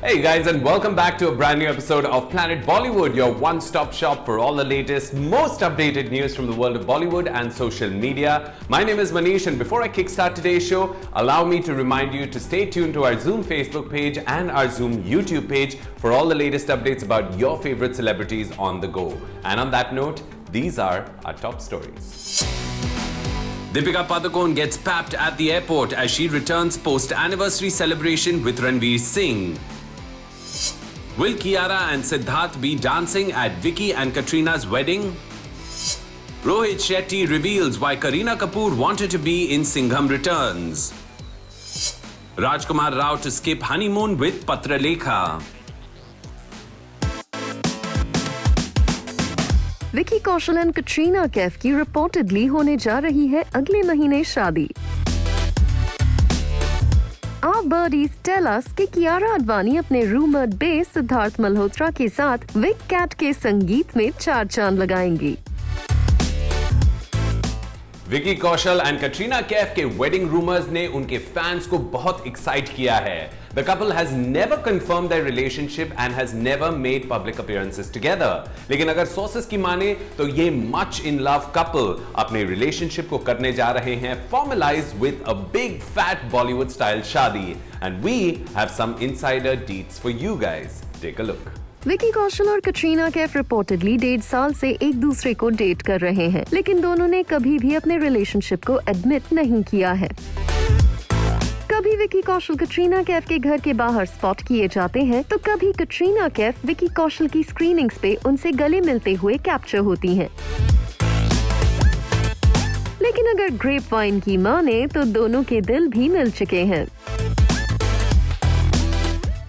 Hey guys, and welcome back to a brand new episode of Planet Bollywood, your one-stop shop for all the latest, most updated news from the world of Bollywood and social media. My name is Manish, and before I kickstart today's show, allow me to remind you to stay tuned to our Zoom Facebook page and our Zoom YouTube page for all the latest updates about your favorite celebrities on the go. And on that note, these are our top stories. Deepika Padukone gets papped at the airport as she returns post-anniversary celebration with Ranveer Singh. Will Kiara and Siddharth be dancing at Vicky and Katrina's wedding? Rohit Shetty reveals why Kareena Kapoor wanted to be in Singham Returns. Rajkumar Rao to skip honeymoon with Patralekha. Vicky Kaushal and Katrina Kaif की reportedly होने जा रही है अगले महीने शादी। Our birdies tell us कि कियारा आडवाणी अपने रूमर्ड बेस सिद्धार्थ मल्होत्रा के साथ विक कैट के संगीत में चार चांद लगाएंगी। विकी कौशल एंड कटरीना कैफ के वेडिंग रूमर्स ने उनके फैंस को बहुत एक्साइट किया है। The couple has never confirmed their relationship and has never made public appearances together. लेकिन अगर sources की माने तो ये much in love couple अपने relationship को करने जा रहे हैं formalized with a big fat Bollywood style शादी. And we have some insider deets for you guys. Take a look. Vicky Kaushal और कटरीना कैफ रिपोर्टेडली 1.5 साल से एक दूसरे को डेट कर रहे हैं, लेकिन दोनों ने कभी भी अपने रिलेशनशिप को एडमिट नहीं किया है। कभी विकी कौशल कटरीना कैफ के घर के बाहर स्पॉट किए जाते हैं, तो कभी कटरीना कैफ विकी कौशल की स्क्रीनिंग्स पे उनसे गले मिलते हुए कैप्चर होती हैं। लेकिन अगर ग्रेप वाइन की माने तो दोनों के दिल भी मिल चुके हैं।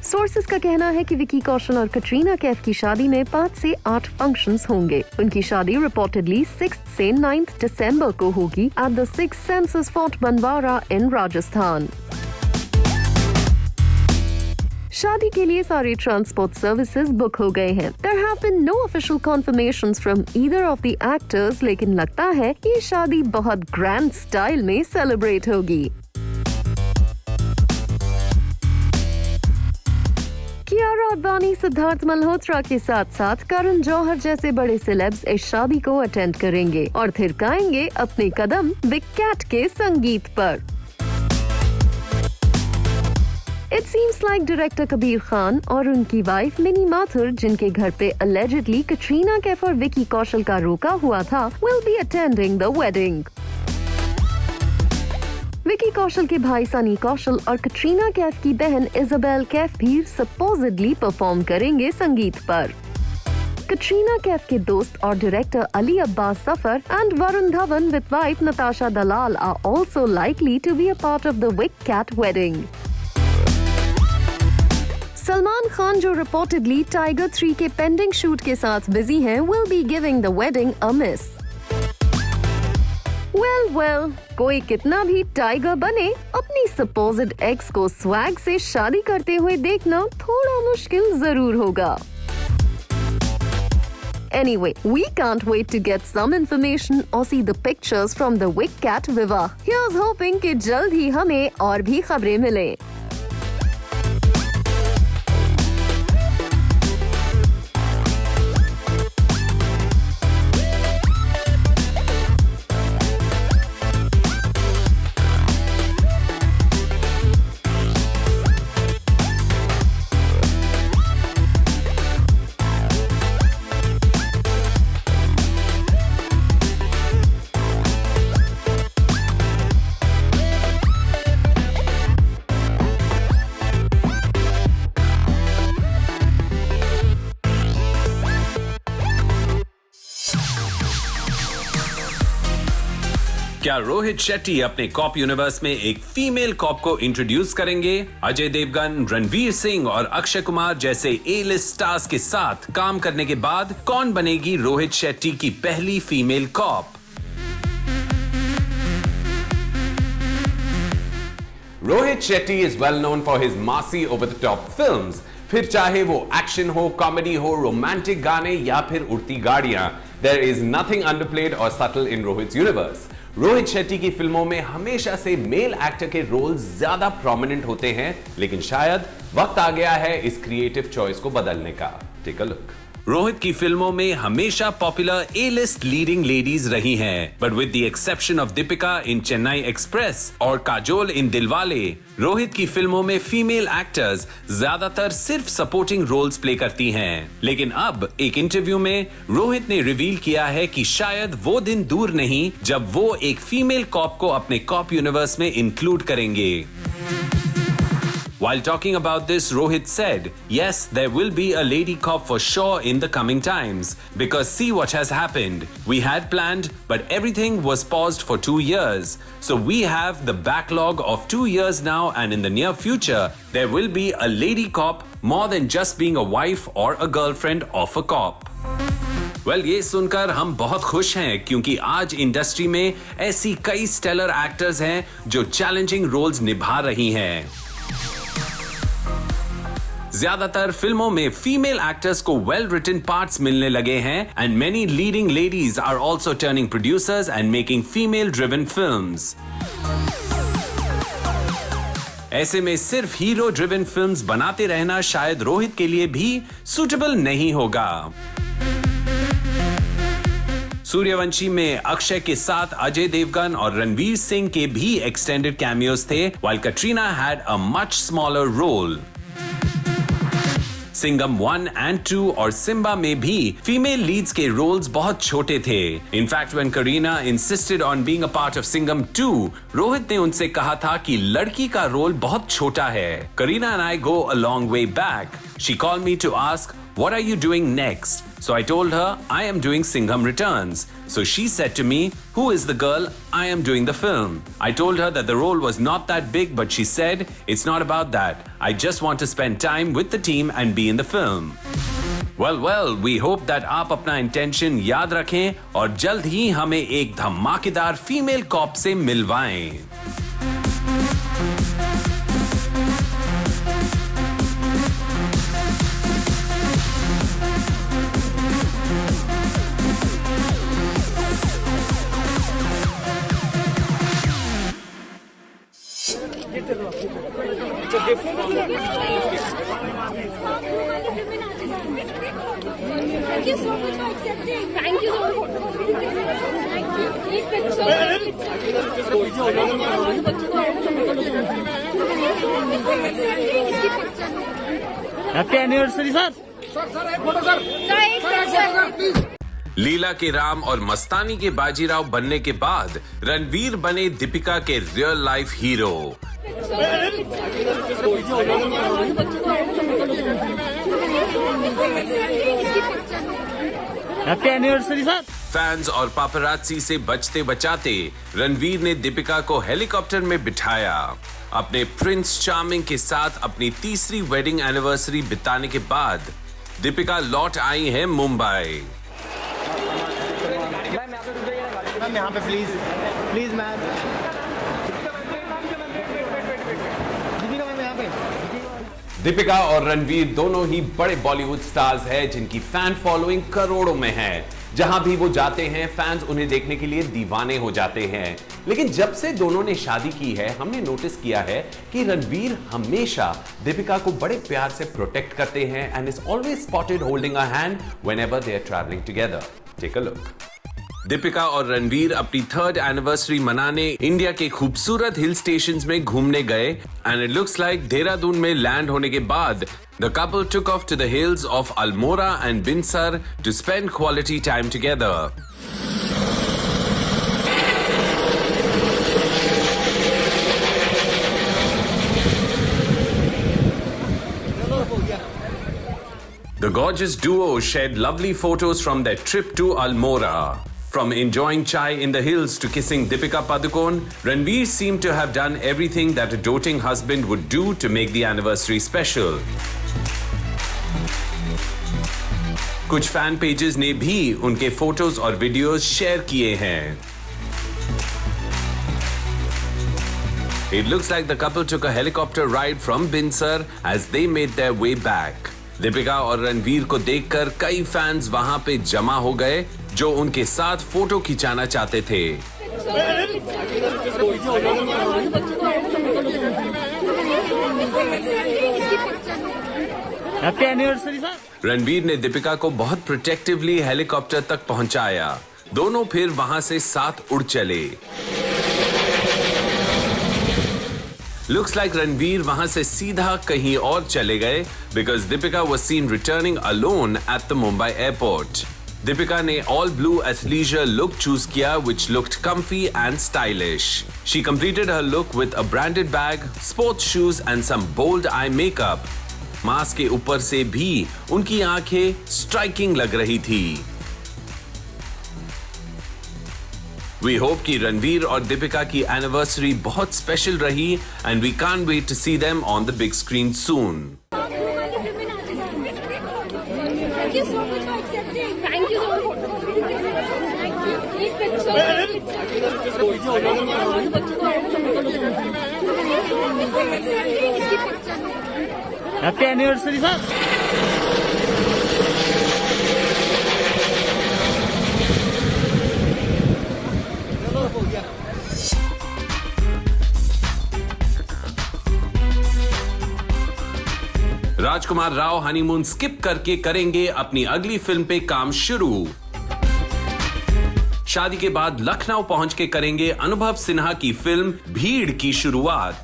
सोर्सेस का कहना है कि विकी कौशल और कटरीना कैफ की शादी में 5 से 8 फंक्शंस होंगे। उनकी शादी रिपोर्टेडली 6 से 9 दिसंबर को होगी at the 6 census fort Banwara इन राजस्थान। शादी के लिए सारे ट्रांसपोर्ट सर्विसेज बुक हो गए हैं। There have been no official confirmations from either of the actors, लेकिन लगता है ये शादी बहुत ग्रैंड स्टाइल में सेलिब्रेट होगी। कियारा आडवाणी सिद्धार्थ मल्होत्रा के साथ साथ करण जौहर जैसे बड़े सेलेब्स इस शादी को अटेंड करेंगे और थिरकाएंगे अपने कदम विक कैट के संगीत पर। It seems like director Kabir Khan और उनकी वाइफ मिनी माथुर, जिनके घर पे allegedly कटरीना कैफ और विकी कौशल का रोका हुआ था, will be attending the wedding. Vicky Kaushal के भाई सनी कौशल और कटरीना कैफ की बहन इजाबेल कैफ भी सपोजिडली परफॉर्म करेंगे संगीत पर। कटरीना कैफ के दोस्त और director Ali Abbas Zafar and Varun Dhawan with wife Natasha Dalal are also likely to be a part of the Vic Kat wedding. Salman Khan, जो रिपोर्टेडली टाइगर 3 के पेंडिंग शूट के साथ बिजी हैं, will be giving the wedding a miss. Well, कोई कितना भी टाइगर बने, अपनी सपोज्ड एक्स को स्वैग से शादी करते हुए देखना थोड़ा मुश्किल जरूर होगा। Anyway, we can't wait to get some information or see the pictures from the Wick Cat Viva. Here's hoping कि जल्द ही हमें और भी खबरें मिलें। क्या रोहित शेट्टी अपने कॉप यूनिवर्स में एक फीमेल कॉप को इंट्रोड्यूस करेंगे? अजय देवगन, रणवीर सिंह और अक्षय कुमार जैसे ए-लिस्ट स्टार्स के साथ काम करने के बाद कौन बनेगी रोहित शेट्टी की पहली female cop? Rohit Shetty is well known for his massy over the top films. फिर चाहे वो एक्शन हो, कॉमेडी हो, रोमांटिक गाने या फिर उड़ती गाड़ियां, there is nothing underplayed or subtle in Rohit's universe. Rohit Shetty की फिल्मों में हमेशा से मेल एक्टर के रोल ज्यादा प्रोमिनेंट होते हैं, लेकिन शायद वक्त आ गया है इस क्रिएटिव चॉइस को बदलने का। Take a look. रोहित की फिल्मों में हमेशा पॉपुलर ए-लिस्ट लीडिंग लेडीज रही हैं, but with the exception of Deepika in Chennai express और काजोल इन दिलवाले, रोहित की फिल्मों में फीमेल एक्टर्स ज्यादातर सिर्फ सपोर्टिंग रोल्स प्ले करती हैं। लेकिन अब एक इंटरव्यू में रोहित ने रिवील किया है कि शायद वो दिन दूर नहीं जब वो एक फीमेल कॉप को अपने कॉप यूनिवर्स में इंक्लूड करेंगे। While talking about this, Rohit said, yes, there will be a lady cop for sure in the coming times. Because see what has happened. We had planned, but everything was paused for 2 years. So we have the backlog of 2 years now, and in the near future, there will be a lady cop more than just being a wife or a girlfriend of a cop. Well, ये सुनकर हम बहुत खुश हैं क्योंकि आज industry में ऐसी कई स्टेलर एक्टर्स हैं जो चैलेंजिंग रोल्स निभा रही हैं। ज्यादातर फिल्मों में फीमेल एक्टर्स को वेल रिटन पार्ट्स मिलने लगे हैं and many leading ladies are also turning producers and making female driven films. ऐसे में सिर्फ हीरो ड्रिवन फिल्म्स बनाते रहना शायद रोहित के लिए भी सूटेबल नहीं होगा। सूर्यवंशी में अक्षय के साथ अजय देवगन और रणवीर सिंह के भी एक्सटेंडेड कैमियोज थे, while Katrina had a much smaller role. Singham 1 and 2 और सिम्बा में भी फीमेल लीड्स के रोल्स बहुत छोटे थे। In fact when Kareena insisted on being a part of Singham 2, Rohit ने उनसे कहा था कि लड़की का रोल बहुत छोटा है। Kareena and I go a long way back. She called me to ask what are you doing next? So I told her I am doing Singham Returns. So she said to me, who is the girl? I am doing the film. I told her that the role was not that big, but she said, it's not about that. I just want to spend time with the team and be in the film. Well, we hope that आप अपना intention याद रखें और जल्द ही हमें एक धमाकेदार female corp से मिलवाएं। Thank you so much for accepting. Thank you so much. Thank you. Please picture. Happy anniversary sir. Leela के राम और मस्तानी के बाजीराव बनने के बाद रणवीर बने दीपिका के real life hero. Happy anniversary sir. Fans और पापरात्सी से बचते बचाते रणवीर ने दीपिका को हेलीकॉप्टर में बिठाया। अपने प्रिंस चार्मिंग के साथ अपनी तीसरी वेडिंग एनिवर्सरी बिताने के बाद दीपिका लौट आई है मुंबई। मैम यहाँ पे प्लीज मैम। दीपिका मैम यहाँ पे। दीपिका और रणवीर दोनों ही बड़े बॉलीवुड स्टार्स हैं जिनकी फैन फॉलोइंग करोड़ों में है। जहां भी वो जाते हैं फैंस उन्हें देखने के लिए दीवाने हो जाते हैं। लेकिन जब से दोनों ने शादी की है हमने नोटिस किया है कि रणवीर हमेशा दीपिका को बड़े प्यार से प्रोटेक्ट करते हैं and is always spotted holding a hand whenever they are travelling together. Take a look. Deepika और रणवीर अपनी 3rd एनिवर्सरी मनाने इंडिया के खूबसूरत हिल स्टेशंस में घूमने गए and it looks like Dehradun में लैंड होने के बाद the couple took off to the hills of Almora and Binsar to spend quality time together. The gorgeous duo shared lovely photos from their trip to Almora. From enjoying chai in the hills to kissing Deepika Padukone, Ranveer seemed to have done everything that a doting husband would do to make the anniversary special. कुछ fan pages ने भी उनके photos और videos share किए हैं। It looks like the couple took a helicopter ride from Binsar as they made their way back. Deepika और रणवीर को देखकर कई फैंस वहां पे जमा हो गए जो उनके साथ फोटो खिंचाना चाहते थे। Happy anniversary sir. रणवीर ने दीपिका को बहुत प्रोटेक्टिवली हेलीकॉप्टर तक पहुंचाया। दोनों फिर वहां से साथ उड़ चले। लुक्स लाइक रणवीर वहां से सीधा कहीं और चले गए because Deepika was seen returning alone at the Mumbai airport. Deepika ने all blue athleisure look choose किया which looked comfy and stylish. She completed her look with a branded bag, sports shoes and some bold eye makeup. Mask के ऊपर से भी उनकी आंखें striking लग रही थी। We hope कि रणवीर और दीपिका की एनिवर्सरी बहुत स्पेशल रही and we can't wait to see them on the big screen soon. Thank you so much for accepting. Thank you so much. Thank you. Take picture. Happy anniversary sir. Rajkumar Rao honeymoon skip करके करेंगे अपनी अगली film पे काम शुरू। शादी के बाद लखनऊ पहुंच के करेंगे अनुभव सिन्हा की फिल्म भीड़ की शुरुआत।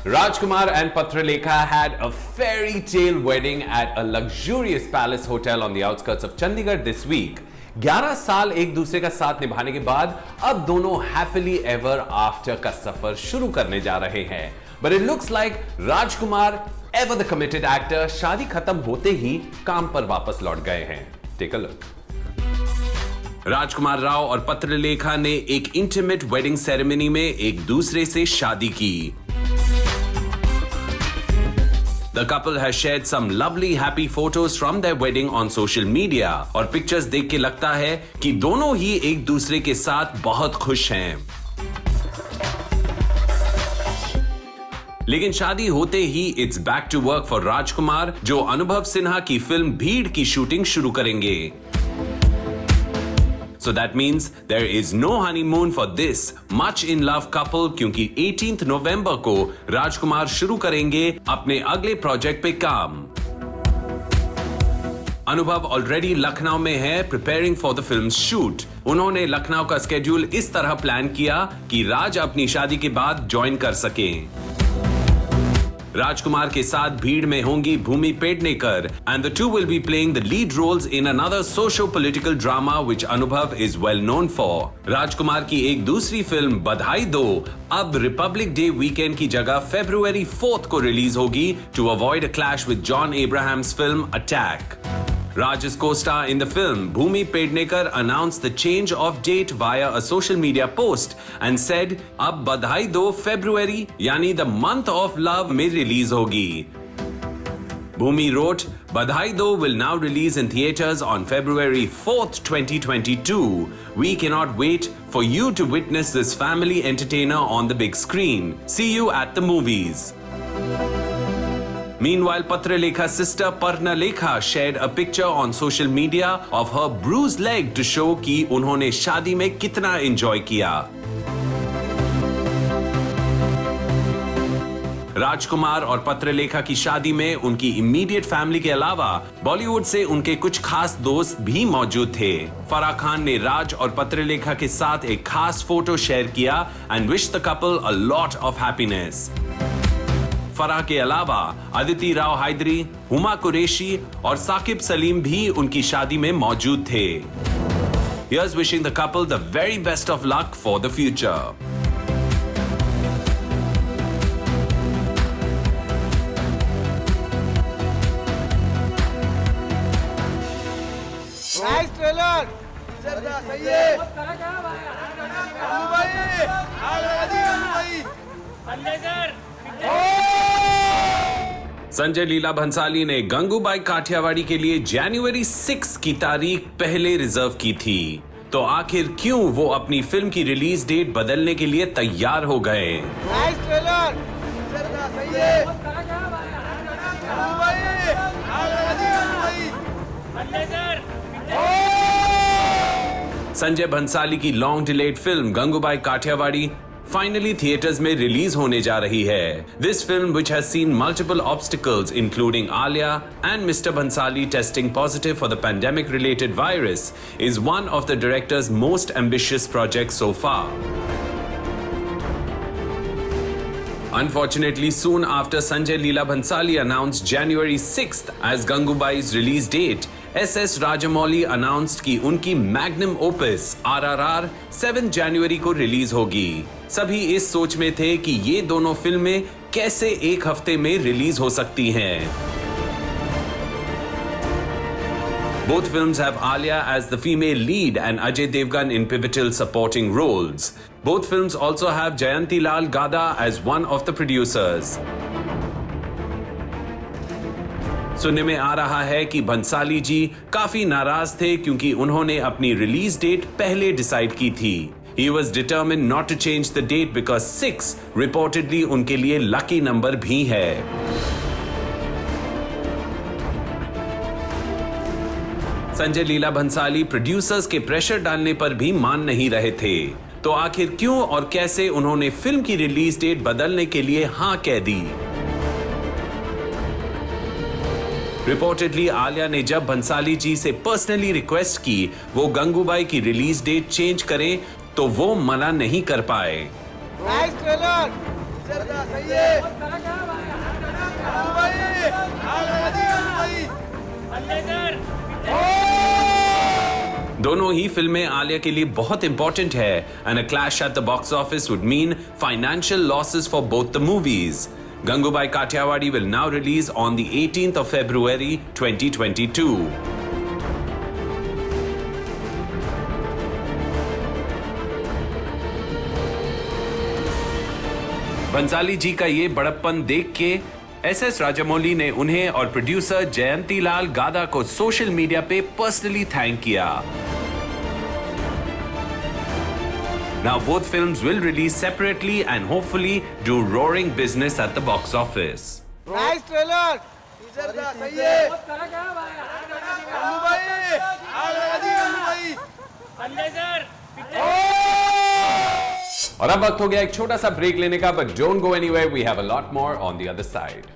Rajkumar and Patralekha had a fairy tale wedding at a luxurious palace hotel on the outskirts of Chandigarh this week. 11 साल एक दूसरे का साथ निभाने के बाद अब दोनों happily ever after का सफर शुरू करने जा रहे हैं। But it looks like Rajkumar, ever the committed actor, शादी खत्म होते ही काम पर वापस लौट गए हैं। Take a look. राजकुमार राव और पत्रलेखा ने एक इंटीमेट वेडिंग सेरेमनी में एक दूसरे से शादी की। The couple has shared some lovely happy photos from their wedding on social media और पिक्चर्स देख के लगता है कि दोनों ही एक दूसरे के साथ बहुत खुश हैं। लेकिन शादी होते ही it's back to work for Rajkumar, जो अनुभव सिन्हा की फिल्म भीड़ की शूटिंग शुरू करेंगे। So that means there is no honeymoon for this much in love couple क्योंकि 18th नवंबर को राजकुमार शुरू करेंगे अपने अगले प्रोजेक्ट पे काम। अनुभव ऑलरेडी लखनऊ में है preparing for the film shoot. उन्होंने लखनऊ का स्केड्यूल इस तरह प्लान किया कि राज अपनी शादी के बाद ज्वाइन कर सकें। राजकुमार के साथ भीड़ में होंगी भूमि Pednekar and the two will be playing the lead roles in another socio-political drama which अनुभव is well known for. राजकुमार की एक दूसरी फिल्म बधाई दो अब रिपब्लिक डे वीकेंड की जगह February 4th को रिलीज होगी to avoid a clash with John Abraham's film Attack. Raj's co-star in the film, Bhumi Pednekar, announced the change of date via a social media post and said, "Ab badhai do February, yani the month of love में release होगी." Bhumi wrote, "Badhai Do will now release in theaters on February 4th, 2022. We cannot wait for you to witness this family entertainer on the big screen. See you at the movies." Meanwhile, Patralekha's sister Parnalekha shared a picture on social media of her bruised leg to show कि उन्होंने शादी में कितना enjoy किया। राजकुमार और पत्रलेखा की शादी में उनकी इमीडिएट फैमिली के अलावा बॉलीवुड से उनके कुछ खास दोस्त भी मौजूद थे। फराह खान ने राज और पत्रलेखा के साथ एक खास फोटो शेयर किया and wish the couple a lot of happiness. Farah के अलावा अदिति राव हैदरी, हुमा कुरैशी और साकिब सलीम भी उनकी शादी में मौजूद थे। Here's wishing the couple the very best of luck for the future. Nice trailer सही है संजय लीला भंसाली ने गंगूबाई काठियावाड़ी के लिए जनवरी 6 की तारीख पहले रिजर्व की थी। तो आखिर क्यों वो अपनी फिल्म की रिलीज डेट बदलने के लिए तैयार हो गए? नाइस ट्रेलर सही है संजय भंसाली की long delayed film Gangubai Kathiawadi finally theaters में रिलीज होने जा रही है. This film, which has seen multiple obstacles including Alia and Mr. Bhansali testing positive for the pandemic-related virus, is one of the director's most ambitious projects so far. Unfortunately, soon after Sanjay Leela Bhansali announced January 6th as Gangubai's release date, S.S. Rajamouli announced कि उनकी magnum opus RRR 7 जनवरी को release होगी. सभी इस सोच में थे कि ये दोनों फिल्में कैसे एक हफ्ते में रिलीज हो सकती हैं. Both films have Alia as the female lead and Ajay Devgan in pivotal supporting roles. Both films also have Jayanti Lal Gada as one of the producers. सुनने में आ रहा है कि भंसाली जी काफी नाराज थे क्योंकि उन्होंने अपनी रिलीज डेट पहले डिसाइड की थी. He was determined not to change the date because 6 reportedly उनके लिए लकी नंबर भी है. संजय लीला भंसाली प्रोड्यूसर्स के प्रेशर डालने पर भी मान नहीं रहे थे. तो आखिर क्यों और कैसे उन्होंने फिल्म की रिलीज डेट बदलने के लिए हां कह दी. रिपोर्टेडली आलिया ने जब भंसाली जी से पर्सनली रिक्वेस्ट की वो गंगूबाई की रिलीज डेट चेंज करें तो वो मना नहीं कर पाए. दोनों ही फिल्में आलिया के लिए बहुत इंपॉर्टेंट है and a clash at the box office would mean financial losses for both the movies. Gangubai Kathiawadi will now release on the 18th of February 2022. Bhansali जी का ये बड़प्पन देख के एस.एस. राजामौली ने उन्हें और प्रोड्यूसर जयंती लाल गादा को सोशल मीडिया पे पर्सनली थैंक किया. Now both films will release separately and hopefully do roaring business at the box office. Nice trailer. Teaser da सही है. और अब वक्त हो गया एक छोटा सा ब्रेक लेने का, but don't go anywhere. We have a lot more on the other side.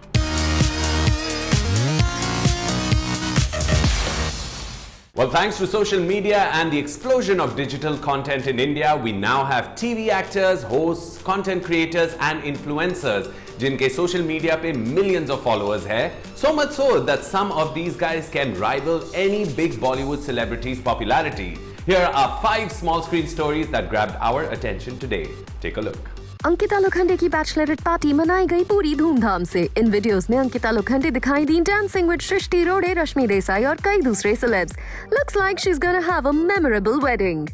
Well, thanks to social media and the explosion of digital content in India, we now have TV actors, hosts, content creators and influencers जिनके social media पे millions of followers है. So much so that some of these guys can rival any big Bollywood celebrity's popularity. Here are 5 small screen stories that grabbed our attention today. Take a look. Ankita Lokhande की Bachelorette party मनाई गई पूरी धूमधाम से. इन videos में अंकिता लोखंडे दिखाई दी dancing with सृष्टि रोड़े, रश्मि देसाई और कई दूसरे celebs. Looks like she is gonna have a memorable wedding.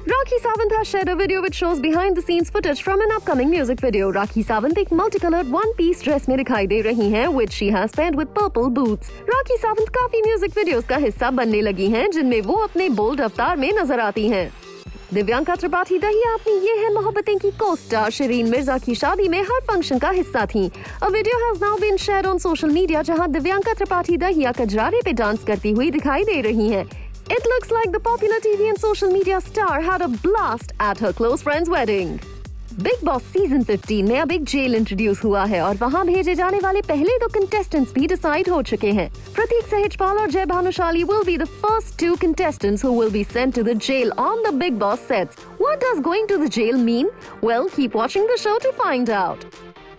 Rakhi Sawant has shared a video which shows behind-the-scenes footage from an upcoming music video. Rakhi Sawant एक multicolored one-piece dress में दिखाई दे रही हैं, which she has paired with purple boots. Rakhi Sawant काफी music videos का हिस्सा बनने लगी हैं, जिनमें वो अपने बोल्ड अवतार में नजर आती हैं. दिव्यांका त्रिपाठी दहिया अपनी ये है मोहब्बतें की को-स्टार शिरीन मिर्जा की शादी में हर फंक्शन का हिस्सा थी. A video has now been shared on social media जहां दिव्यांका त्रिपाठी दहिया कजरारे पे डांस करती हुई दिखाई दे रही हैं. It looks like the popular TV and social media star had a blast at her close friend's wedding. Big boss season 15 में अब एक जेल इंट्रोड्यूस हुआ है और वहां भेजे जाने वाले पहले 2 कंटेस्टेंट्स भी डिसाइड हो चुके हैं. प्रतीक सहजपाल और जय Bhanushali will be the first 2 contestants who will be sent to the jail on the Big Boss sets. What does going to the jail mean? Well, keep watching the show to find out.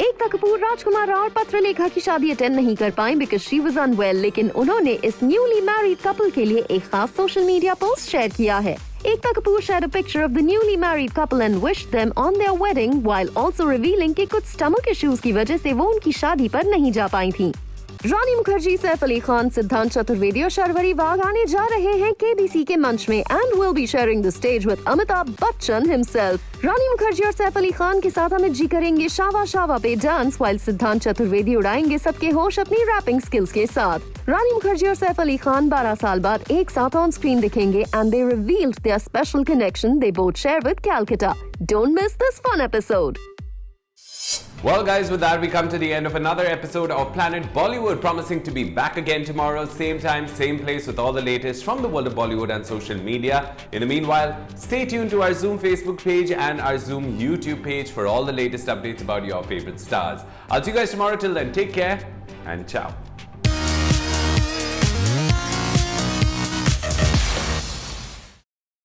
Ekta Kapoor राजकुमार राव और पत्रलेखा की शादी attend नहीं कर पाई because she was unwell, लेकिन उन्होंने इस newly married couple के लिए एक खास सोशल मीडिया पोस्ट शेयर किया है. Ekta Kapoor shared a picture of the newly married couple and wished them on their wedding while also revealing कि कुछ stomach issues की वजह से वो उनकी शादी पर नहीं जा पाई थी. रानी मुखर्जी, सैफ अली खान, सिद्धांत चतुर्वेदी और शर्वरी वाघ आने जा रहे हैं केबीसी के मंच में and will be sharing the stage with Amitabh Bachchan himself. रानी मुखर्जी और सैफ अली खान के साथ अमित जी करेंगे शावा शावा पे डांस while सिद्धांत चतुर्वेदी उड़ाएंगे सबके होश अपनी रैपिंग स्किल्स के साथ. रानी मुखर्जी और सैफ अली खान 12 साल बाद एक साथ ऑन स्क्रीन दिखेंगे and they revealed their special connection they both share with Calcutta. Don't miss this fun episode. Well, guys, with that, we come to the end of another episode of Planet Bollywood, promising to be back again tomorrow, same time, same place, with all the latest from the world of Bollywood and social media. In the meanwhile, stay tuned to our Zoom Facebook page and our Zoom YouTube page for all the latest updates about your favorite stars. I'll see you guys tomorrow. Till then, take care and ciao.